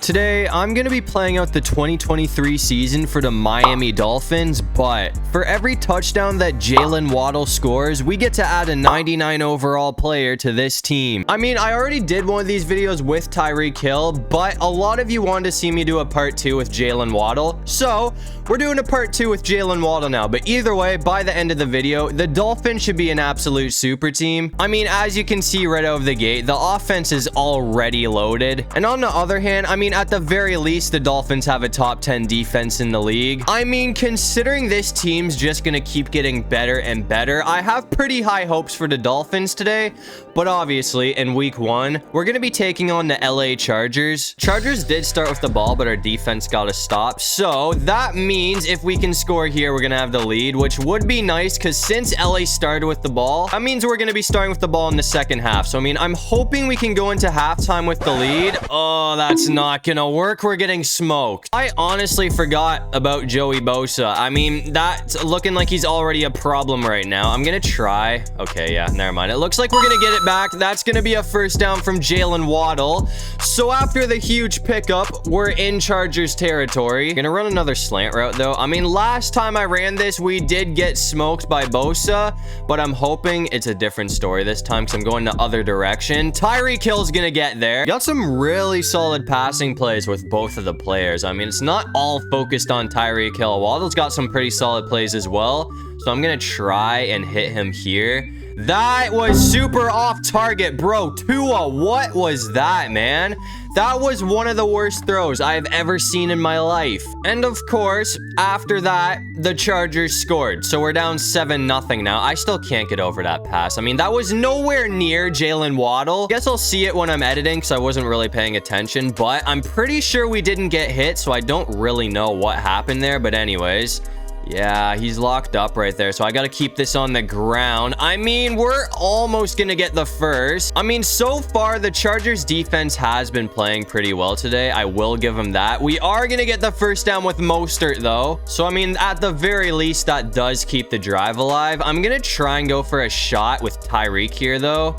Today, I'm going to be playing out the 2023 season for the Miami Dolphins, but for every touchdown that Jaylen Waddle scores, we get to add a 99 overall player to this team. I mean, I already did one of these videos with Tyreek Hill, but a lot of you wanted to see me do a part 2 with Jaylen Waddle, so we're doing a part 2 with Jaylen Waddle now. But either way, by the end of the video, the Dolphins should be an absolute super team. I mean, as you can see right out of the gate, the offense is already loaded. And on the other hand, I mean, at the very least, the Dolphins have a top 10 defense in the league. I mean, considering this team's just gonna keep getting better and better, I have pretty high hopes for the Dolphins today. But obviously, in week 1, we're gonna be taking on the LA Chargers. Chargers did start with the ball, but our defense got to stop. So that means if we can score here, we're gonna have the lead, which would be nice because since LA started with the ball, that means we're gonna be starting with the ball in the second half. So I mean, I'm hoping we can go into halftime with the lead. Oh, that's not gonna work. We're getting smoked. I honestly forgot about Joey Bosa. I mean, that's looking like he's already a problem right now. I'm gonna try. Okay, yeah, never mind. It looks like we're gonna get it back. That's gonna be a first down from Jaylen Waddle. So after the huge pickup, we're in Chargers territory. Gonna run another slant route though. I mean, last time I ran this, we did get smoked by Bosa, but I'm hoping it's a different story this time because I'm going the other direction. Tyreek Hill's gonna get there. Got some really solid passing plays with both of the players. I mean, it's not all focused on Tyreek Hill. Waddle's got some pretty solid plays as well. So I'm gonna try and hit him here. That was super off target, bro. Tua, what was that, man? That was one of the worst throws I've ever seen in my life. And of course, after that, the Chargers scored. So we're down 7-0 now. I still can't get over that pass. I mean, that was nowhere near Jaylen Waddle. Guess I'll see it when I'm editing because I wasn't really paying attention. But I'm pretty sure we didn't get hit, so I don't really know what happened there. But anyways, yeah, he's locked up right there, so I gotta keep this on the ground. I mean, we're almost gonna get the first. I mean, so far, the Chargers defense has been playing pretty well today. I will give them that. We are gonna get the first down with Mostert, though. So, I mean, at the very least, that does keep the drive alive. I'm gonna try and go for a shot with Tyreek here, though.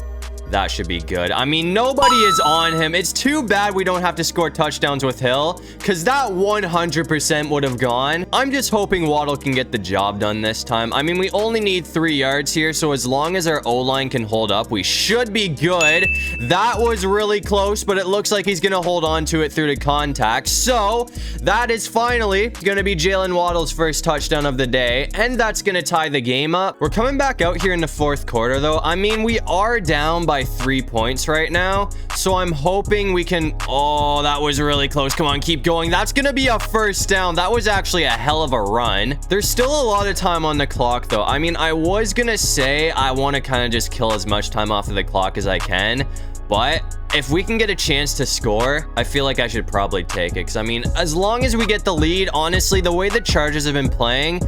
That should be good. I mean, nobody is on him. It's too bad we don't have to score touchdowns with Hill because that 100% would have gone. I'm just hoping Waddle can get the job done this time. I mean, we only need 3 yards here, so as long as our O-line can hold up, we should be good. That was really close, but it looks like he's going to hold on to it through the contact. So that is finally going to be Jaylen Waddle's first touchdown of the day, and that's going to tie the game up. We're coming back out here in the fourth quarter, though. I mean, we are down by 3 points right now, so I'm hoping we can. Oh, that was really close. Come on, keep going. That's gonna be a first down. That was actually a hell of a run. There's still a lot of time on the clock, though. I mean, I was gonna say I want to kind of just kill as much time off of the clock as I can, but if we can get a chance to score, I feel like I should probably take it, because I mean, as long as we get the lead, honestly, the way the Chargers have been playing,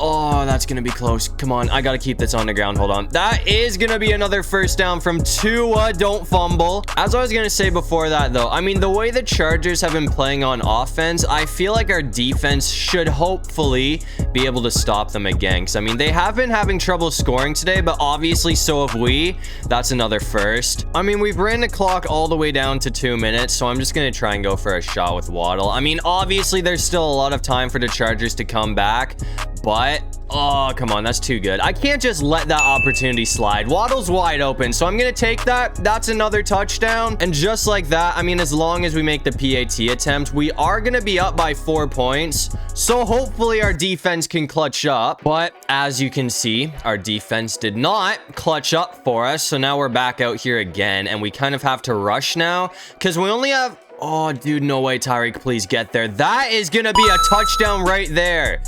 oh, that's gonna be close. Come on, I gotta keep this on the ground. Hold on. That is gonna be another first down from Tua. Don't fumble. As I was gonna say before that, though, I mean, the way the Chargers have been playing on offense, I feel like our defense should hopefully be able to stop them again. Because, I mean, they have been having trouble scoring today, but obviously so have we. That's another first. I mean, we've ran the clock all the way down to 2 minutes, so I'm just gonna try and go for a shot with Waddle. I mean, obviously, there's still a lot of time for the Chargers to come back, but oh, come on, that's too good. I can't just let that opportunity slide. Waddle's wide open, so I'm gonna take that. That's another touchdown. And just like that, I mean, as long as we make the PAT attempt, we are gonna be up by 4 points. So hopefully our defense can clutch up. But as you can see, our defense did not clutch up for us. So now we're back out here again, and we kind of have to rush now because we only have. Oh, dude, no way, Tyreek, please get there. That is gonna be a touchdown right there.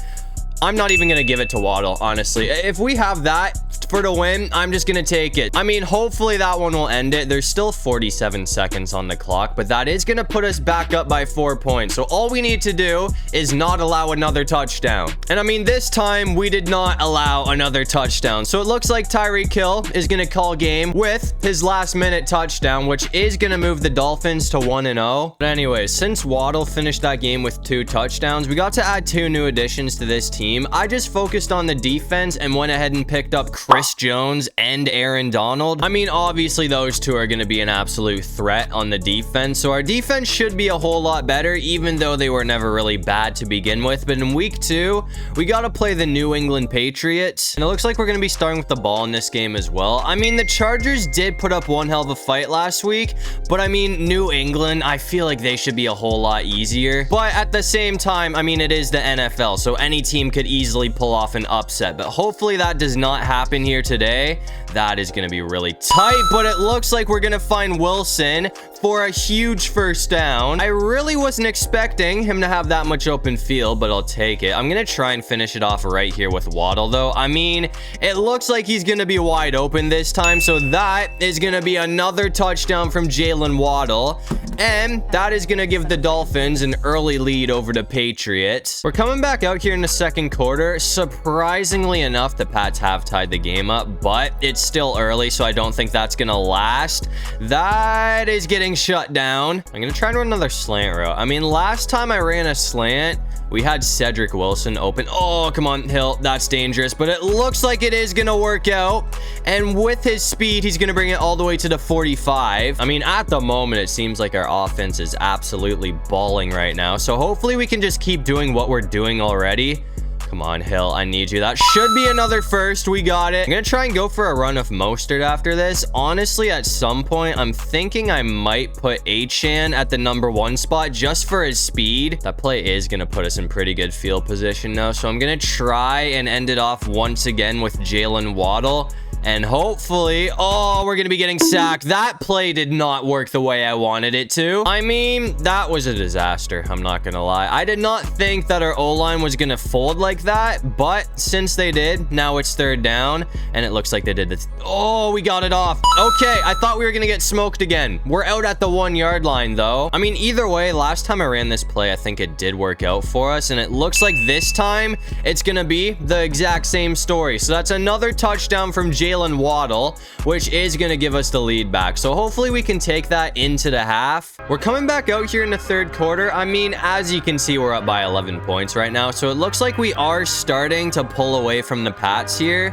I'm not even going to give it to Waddle, honestly. If we have that for the win, I'm just going to take it. I mean, hopefully that one will end it. There's still 47 seconds on the clock, but that is going to put us back up by 4 points. So all we need to do is not allow another touchdown. And I mean, this time we did not allow another touchdown. So it looks like Tyreek Hill is going to call game with his last minute touchdown, which is going to move the Dolphins to 1-0. But anyways, since Waddle finished that game with 2 touchdowns, we got to add 2 new additions to this team. I just focused on the defense and went ahead and picked up Chris Chris Jones and Aaron Donald. I mean, obviously those two are going to be an absolute threat on the defense. So our defense should be a whole lot better, even though they were never really bad to begin with. But in week 2, we got to play the New England Patriots. And it looks like we're going to be starting with the ball in this game as well. I mean, the Chargers did put up one hell of a fight last week, but I mean, New England, I feel like they should be a whole lot easier. But at the same time, I mean, it is the NFL, so any team could easily pull off an upset. But hopefully that does not happen here today. That is going to be really tight, but it looks like we're going to find Wilson for a huge first down. I really wasn't expecting him to have that much open field, but I'll take it. I'm going to try and finish it off right here with Waddle, though. I mean, it looks like he's going to be wide open this time, so that is going to be another touchdown from Jaylen Waddle, and that is going to give the Dolphins an early lead over the Patriots. We're coming back out here in the second quarter. Surprisingly enough, the Pats have tied the game up, but it's still early, so I don't think that's going to last. That is getting shut down. I'm going to try to run another slant route. I mean, last time I ran a slant, we had Cedric Wilson open. Oh, come on, Hill. That's dangerous, but it looks like it is going to work out. And with his speed, he's going to bring it all the way to the 45. I mean, at the moment, it seems like our offense is absolutely balling right now. So hopefully we can just keep doing what we're doing already. Come on, Hill. I need you. That should be another first. We got it. I'm going to try and go for a run of Mostert after this. Honestly, at some point, I'm thinking I might put Achane at the #1 spot just for his speed. That play is going to put us in pretty good field position now. So I'm going to try and end it off once again with Jaylen Waddle. And hopefully, oh, we're going to be getting sacked. That play did not work the way I wanted it to. I mean, that was a disaster. I'm not going to lie. I did not think that our O-line was going to fold like that. But since they did, now it's third down. And it looks like they did this. Oh, we got it off. Okay, I thought we were going to get smoked again. We're out at the 1 yard line, though. I mean, either way, last time I ran this play, I think it did work out for us. And it looks like this time, it's going to be the exact same story. So that's another touchdown from Jaylen Waddle, which is going to give us the lead back. So hopefully we can take that into the half. We're coming back out here in the third quarter. I mean, as you can see, we're up by 11 points right now. So it looks like we are starting to pull away from the Pats here.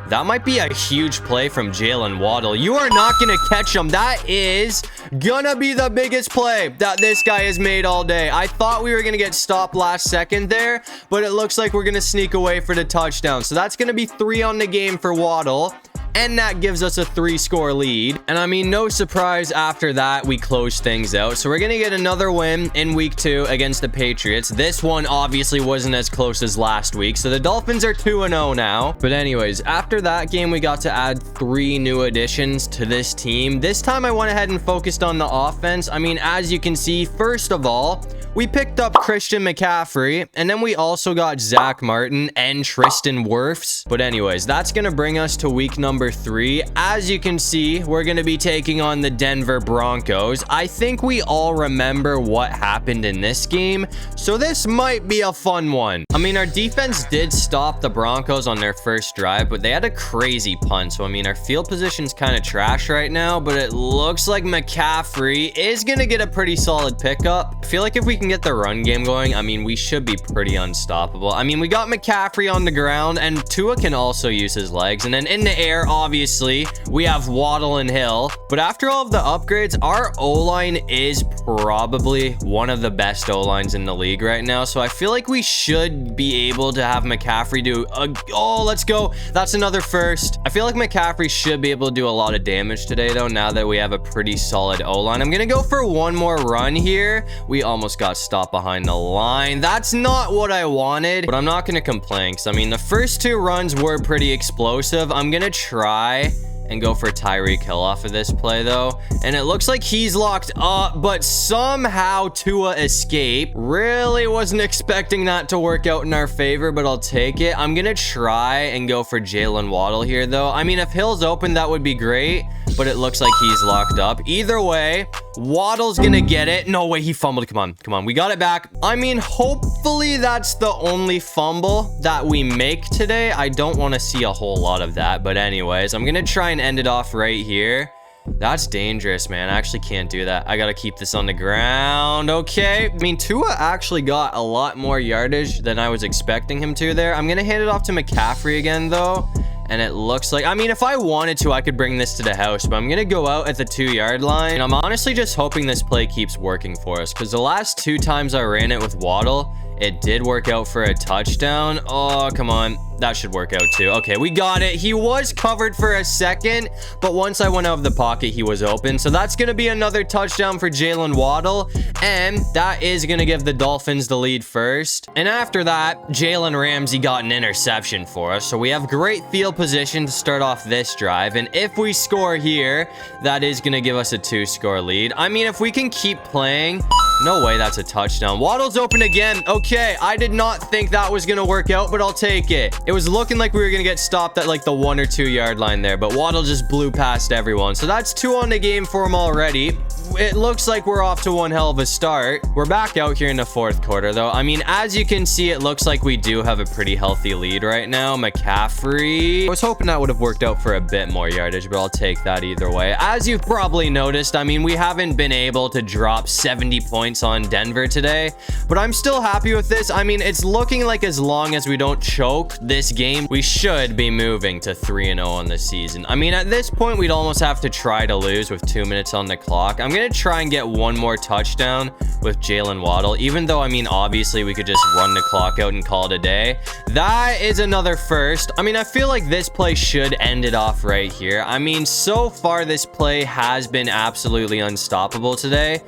That might be a huge play from Jaylen Waddle. You are not going to catch him. That is going to be the biggest play that this guy has made all day. I thought we were going to get stopped last second there, but it looks like we're going to sneak away for the touchdown. So that's going to be 3 on the game for Waddle. And that gives us a 3-score lead. And I mean, no surprise after that, we close things out. So we're going to get another win in week 2 against the Patriots. This one obviously wasn't as close as last week. So the Dolphins are 2-0 now. But anyways, after that game, we got to add 3 new additions to this team. This time I went ahead and focused on the offense. I mean, as you can see, first of all, we picked up Christian McCaffrey, and then we also got Zach Martin and Tristan Wirfs. But anyways, that's going to bring us to week number 3. As you can see, we're going to be taking on the Denver Broncos. I think we all remember what happened in this game, so this might be a fun one. I mean, our defense did stop the Broncos on their first drive, but they had a crazy punt. So, I mean, our field position's kind of trash right now, but it looks like McCaffrey is going to get a pretty solid pickup. I feel like if we can get the run game going, I mean, we should be pretty unstoppable. I mean, we got McCaffrey on the ground, and Tua can also use his legs. And then in the air, obviously, we have Waddle and Hill. But after all of the upgrades, our O-line is probably one of the best O-lines in the league right now. So I feel like we should be able to have McCaffrey do oh, let's go. That's another first. I feel like McCaffrey should be able to do a lot of damage today, though, now that we have a pretty solid O-line. I'm going to go for one more run here. We almost got stopped behind the line. That's not what I wanted, but I'm not going to complain, because I mean, the first 2 runs were pretty explosive. I'm going to try and go for Tyreek Hill off of this play, though. And it looks like he's locked up, but somehow Tua escaped. Really wasn't expecting that to work out in our favor, but I'll take it. I'm going to try and go for Jaylen Waddle here, though. I mean, if Hill's open, that would be great, but it looks like he's locked up. Either way, Waddle's going to get it. No way, he fumbled. Come on, come on. We got it back. I mean, hopefully that's the only fumble that we make today. I don't want to see a whole lot of that, but anyways, I'm going to try and end it off right here. That's dangerous, man. I actually can't do that. I got to keep this on the ground. Okay. I mean, Tua actually got a lot more yardage than I was expecting him to there. I'm going to hand it off to McCaffrey again, though. And it looks like, I mean, if I wanted to, I could bring this to the house, but I'm going to go out at the 2-yard line. And I'm honestly just hoping this play keeps working for us, because the last 2 times I ran it with Waddle, it did work out for a touchdown. Oh, come on. That should work out too. Okay, we got it. He was covered for a second, but once I went out of the pocket, he was open. So that's going to be another touchdown for Jaylen Waddle, and that is going to give the Dolphins the lead first. And after that, Jalen Ramsey got an interception for us. So we have great field position to start off this drive. And if we score here, that is going to give us a 2-score lead. I mean, if we can keep playing... No way, that's a touchdown. Waddle's open again. Okay, I did not think that was going to work out, but I'll take it. It was looking like we were going to get stopped at like the 1 or 2 yard line there, but Waddle just blew past everyone. So that's 2 on the game for him already. It looks like we're off to one hell of a start. We're back out here in the 4th quarter, though. I mean, as you can see, it looks like we do have a pretty healthy lead right now. McCaffrey. I was hoping that would have worked out for a bit more yardage, but I'll take that either way. As you've probably noticed, I mean, we haven't been able to drop 70 points on Denver today, but I'm still happy with this. I mean, it's looking like as long as we don't choke this game, we should be moving to 3-0 on the season. I mean, at this point, we'd almost have to try to lose with 2 minutes on the clock. I'm going to try and get one more touchdown with Jaylen Waddle, even though, I mean, obviously we could just run the clock out and call it a day. That is another first. I mean, I feel like this play should end it off right here. I mean, so far this play has been absolutely unstoppable today,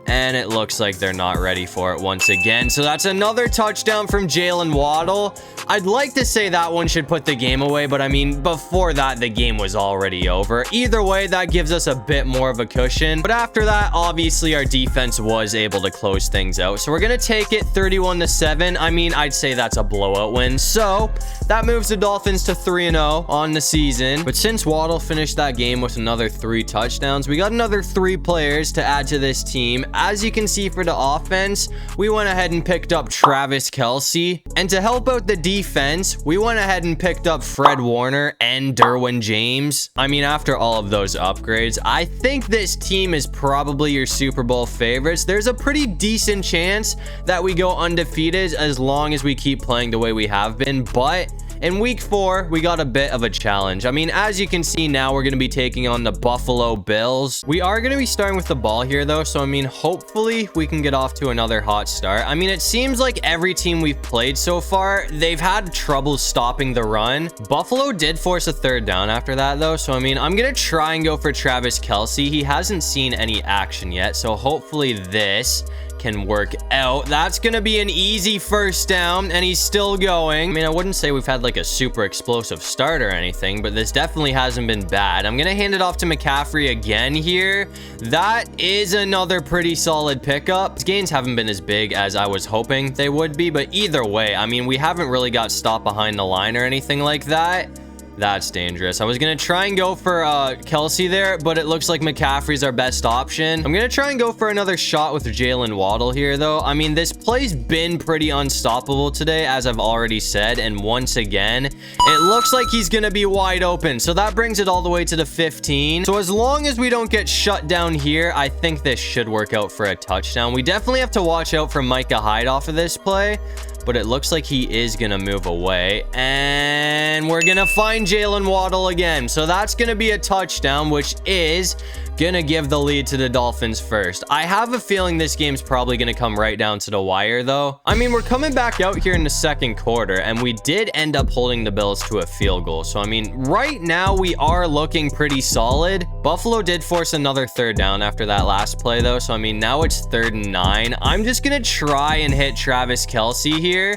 and it looks like they're not ready for it once again. So that's another touchdown from Jaylen Waddle. I'd like to say that one should put the game away, but I mean, before that, the game was already over. Either way, that gives us a bit more of a cushion. But after that, obviously, our defense was able to close things out. So we're going to take it 31-7. I mean, I'd say that's a blowout win. So that moves the Dolphins to 3-0 on the season. But since Waddle finished that game with another 3 touchdowns, we got another 3 players to add to this team. As you can see for the offense, we went ahead and picked up Travis Kelce. And to help out the defense, we went ahead and picked up Fred Warner and Derwin James. I mean, after all of those upgrades, I think this team is probably your Super Bowl favorites. There's a pretty decent chance that we go undefeated as long as we keep playing the way we have been. But in week 4, we got a bit of a challenge. I mean, as you can see now, we're going to be taking on the Buffalo Bills. We are going to be starting with the ball here, though. So, I mean, hopefully we can get off to another hot start. I mean, it seems like every team we've played so far, they've had trouble stopping the run. Buffalo did force a 3rd down after that, though. So, I mean, I'm going to try and go for Travis Kelce. He hasn't seen any action yet. So, hopefully this can work out. That's gonna be an easy 1st down, and he's still going. I mean, I wouldn't say we've had like a super explosive start or anything, but this definitely hasn't been bad. I'm gonna hand it off to McCaffrey again here. That is another pretty solid pickup. His gains haven't been as big as I was hoping they would be, but either way, I mean, we haven't really got stopped behind the line or anything like that. That's dangerous. I was going to try and go for Kelce there, but it looks like McCaffrey's our best option. I'm going to try and go for another shot with Jaylen Waddle here, though. I mean, this play's been pretty unstoppable today, as I've already said. And once again, it looks like he's going to be wide open. So that brings it all the way to the 15. So as long as we don't get shut down here, I think this should work out for a touchdown. We definitely have to watch out for Micah Hyde off of this play, but it looks like he is going to move away. And we're going to find Jaylen Waddle again. So that's going to be a touchdown, which is going to give the lead to the Dolphins first. I have a feeling this game's probably going to come right down to the wire, though. I mean, we're coming back out here in the 2nd quarter, and we did end up holding the Bills to a field goal. So, I mean, right now we are looking pretty solid. Buffalo did force another 3rd down after that last play, though. So, I mean, now it's 3rd and 9. I'm just going to try and hit Travis Kelce here.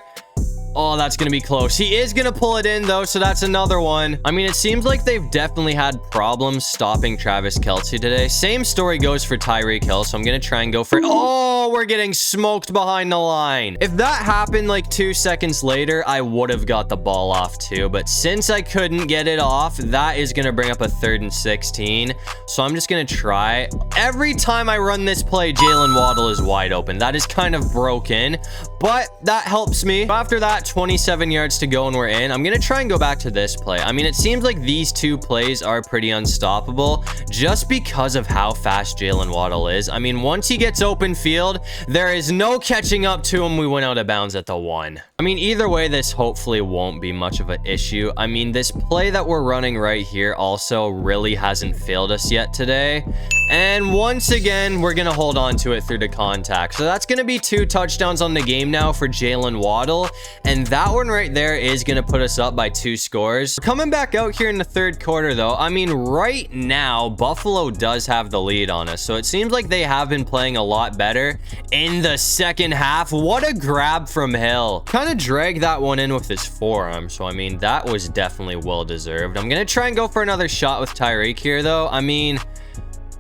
Oh, that's going to be close. He is going to pull it in, though, so that's another one. I mean, it seems like they've definitely had problems stopping Travis Kelce today. Same story goes for Tyreek Hill, so I'm going to try and go for it. Oh, we're getting smoked behind the line. If that happened like 2 seconds later, I would have got the ball off too, but since I couldn't get it off, that is going to bring up a 3rd and 16. So I'm just going to try. Every time I run this play, Jaylen Waddle is wide open. That is kind of broken, but that helps me. After that, 27 yards to go and we're in. I'm going to try and go back to this play. I mean, it seems like these two plays are pretty unstoppable just because of how fast Jaylen Waddle is. I mean, once he gets open field, there is no catching up to him. We went out of bounds at the 1. I mean, either way, this hopefully won't be much of an issue. I mean, this play that we're running right here also really hasn't failed us yet today. And once again, we're going to hold on to it through the contact. So that's going to be 2 touchdowns on the game now for Jaylen Waddle. And that one right there is going to put us up by 2 scores. We're coming back out here in the 3rd quarter, though. I mean, right now, Buffalo does have the lead on us. So it seems like they have been playing a lot better in the 2nd half. What a grab from Hill. Kind of dragged that one in with his forearm. So, I mean, that was definitely well-deserved. I'm going to try and go for another shot with Tyreek here, though. I mean...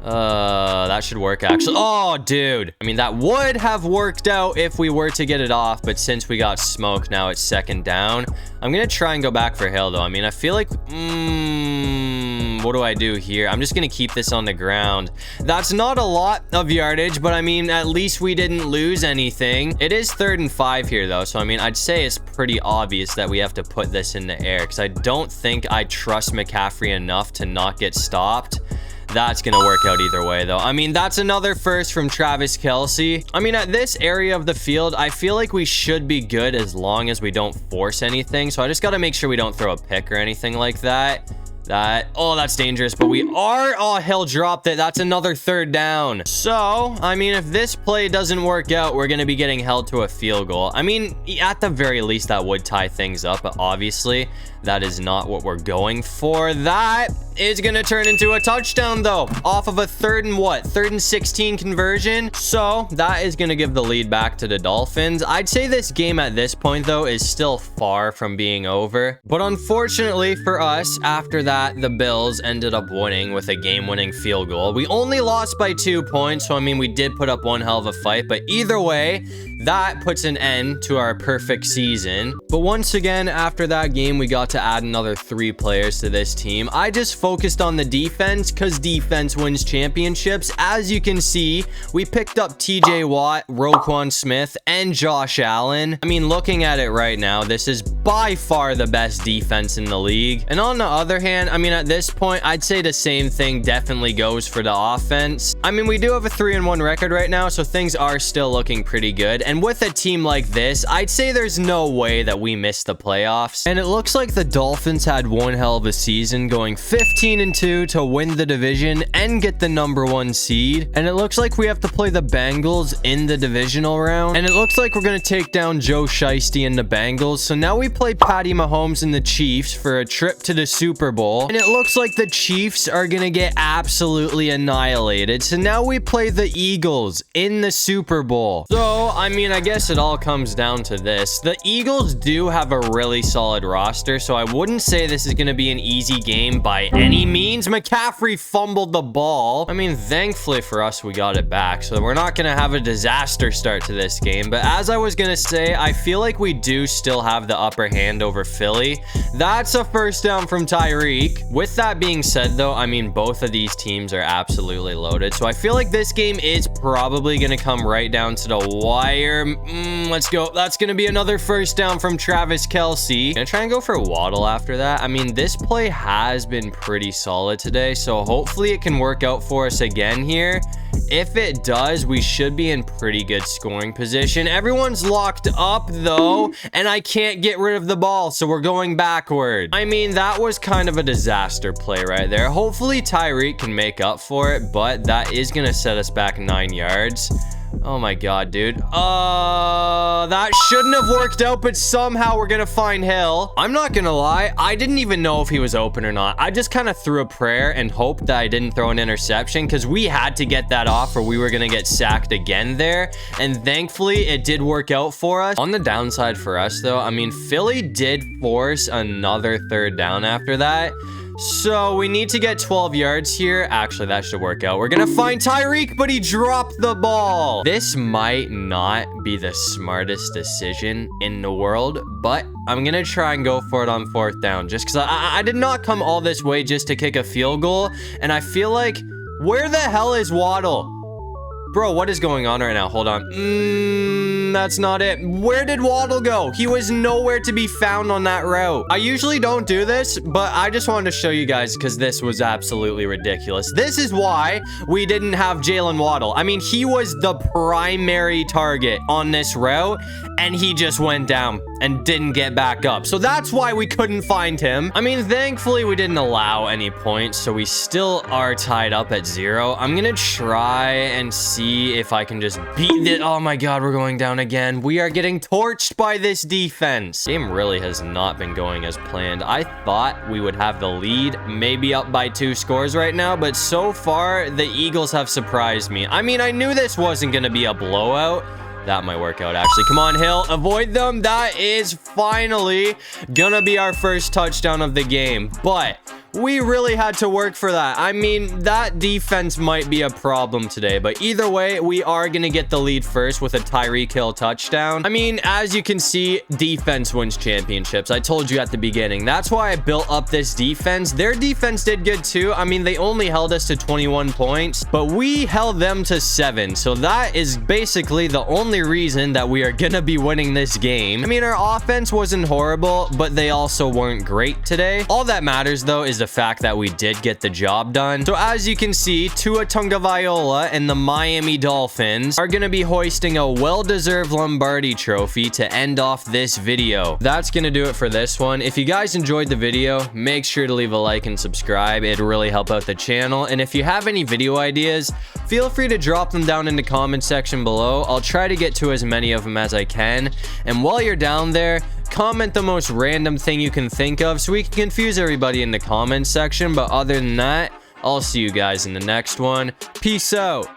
that should work, actually. Oh, dude. I mean, that would have worked out if we were to get it off, but since we got smoked, now it's 2nd down. I'm gonna try and go back for Hill, though. I mean, I feel like... what do I do here? I'm just gonna keep this on the ground. That's not a lot of yardage, but I mean, at least we didn't lose anything. It is 3rd and 5 here, though, so I mean, I'd say it's pretty obvious that we have to put this in the air, because I don't think I trust McCaffrey enough to not get stopped. That's going to work out either way, though. I mean, that's another first from Travis Kelce. I mean, at this area of the field, I feel like we should be good as long as we don't force anything. So I just got to make sure we don't throw a pick or anything like that. Oh, that's dangerous, but we are... Oh, Hill dropped it. That's another 3rd down. So, I mean, if this play doesn't work out, we're going to be getting held to a field goal. I mean, at the very least, that would tie things up, but obviously, that is not what we're going for. That is going to turn into a touchdown, though, off of a 3rd and what? 3rd and 16 conversion. So, that is going to give the lead back to the Dolphins. I'd say this game at this point, though, is still far from being over. But unfortunately for us, after that, the Bills ended up winning with a game-winning field goal. We only lost by 2 points, so I mean, we did put up one hell of a fight, but either way, that puts an end to our perfect season. But once again, after that game, we got to add another 3 players to this team. I just focused on the defense because defense wins championships. As you can see, we picked up TJ Watt, Roquan Smith, and Josh Allen. I mean, looking at it right now, this is by far the best defense in the league. And on the other hand, I mean, at this point, I'd say the same thing definitely goes for the offense. I mean, we do have a 3-1 record right now, so things are still looking pretty good. And with a team like this, I'd say there's no way that we missed the playoffs. And it looks like the Dolphins had one hell of a season, going 15-2 to win the division and get the #1 seed. And it looks like we have to play the Bengals in the divisional round. And it looks like we're going to take down Joe Shiesty and the Bengals. So now we play Patty Mahomes and the Chiefs for a trip to the Super Bowl. And it looks like the Chiefs are going to get absolutely annihilated. So now we play the Eagles in the Super Bowl. So, I mean, I guess it all comes down to this. The Eagles do have a really solid roster, so I wouldn't say this is going to be an easy game by any means. McCaffrey fumbled the ball. I mean, thankfully for us, we got it back, so we're not going to have a disaster start to this game. But as I was going to say, I feel like we do still have the upper hand over Philly. That's a 1st down from Tyreek. With that being said, though, I mean, both of these teams are absolutely loaded, so I feel like this game is probably going to come right down to the wire. Let's go. That's going to be another 1st down from Travis Kelce. Gonna try and go for Waddle after that. I mean, this play has been pretty solid today, so hopefully it can work out for us again here. If it does, we should be in pretty good scoring position. Everyone's locked up, though, and I can't get rid of the ball, so we're going backward. I mean, that was kind of a disaster play right there. Hopefully, Tyreek can make up for it, but that is going to set us back 9 yards. Oh my god, dude. That shouldn't have worked out, but somehow we're gonna find Hill. I'm not gonna lie, I didn't even know if he was open or not. I just kind of threw a prayer and hoped that I didn't throw an interception, because we had to get that off or we were gonna get sacked again there. And thankfully, it did work out for us. On the downside for us, though, I mean, Philly did force another 3rd down after that. So we need to get 12 yards here. Actually, that should work out. We're going to find Tyreek, but he dropped the ball. This might not be the smartest decision in the world, but I'm going to try and go for it on 4th down just because I did not come all this way just to kick a field goal. And I feel like, where the hell is Waddle? Bro, what is going on right now? Hold on. That's not it. Where did Waddle go? He was nowhere to be found on that route. I usually don't do this, but I just wanted to show you guys because this was absolutely ridiculous. This is why we didn't have Jaylen Waddle. I mean, he was the primary target on this route, and he just went down and didn't get back up. So that's why we couldn't find him. I mean, thankfully, we didn't allow any points, so we still are tied up at 0. I'm gonna try and see if I can just beat it. Oh my god, we're going down again. We are getting torched by this defense. Game really has not been going as planned. I thought we would have the lead, maybe up by 2 scores right now, but so far, the Eagles have surprised me. I mean, I knew this wasn't gonna be a blowout. That might work out, actually. Come on, Hill. Avoid them. That is finally gonna be our first touchdown of the game. But we really had to work for that. I mean, that defense might be a problem today. But either way, we are gonna get the lead first with a Tyreek Hill touchdown. I mean, as you can see, defense wins championships. I told you at the beginning. That's why I built up this defense. Their defense did good too. I mean, they only held us to 21 points, but we held them to 7. So that is basically the only reason that we are gonna be winning this game. I mean, our offense wasn't horrible, but they also weren't great today. All that matters though is the fact that we did get the job done. So as you can see, Tua Tagovailoa and the Miami Dolphins are gonna be hoisting a well-deserved Lombardi trophy to end off this video. That's gonna do it for this one. If you guys enjoyed the video, make sure to leave a like and subscribe. It'd really help out the channel. And if you have any video ideas, feel free to drop them down in the comment section below. I'll try to get to as many of them as I can. And while you're down there, comment the most random thing you can think of so we can confuse everybody in the comments section. But other than that, I'll see you guys in the next one. Peace out.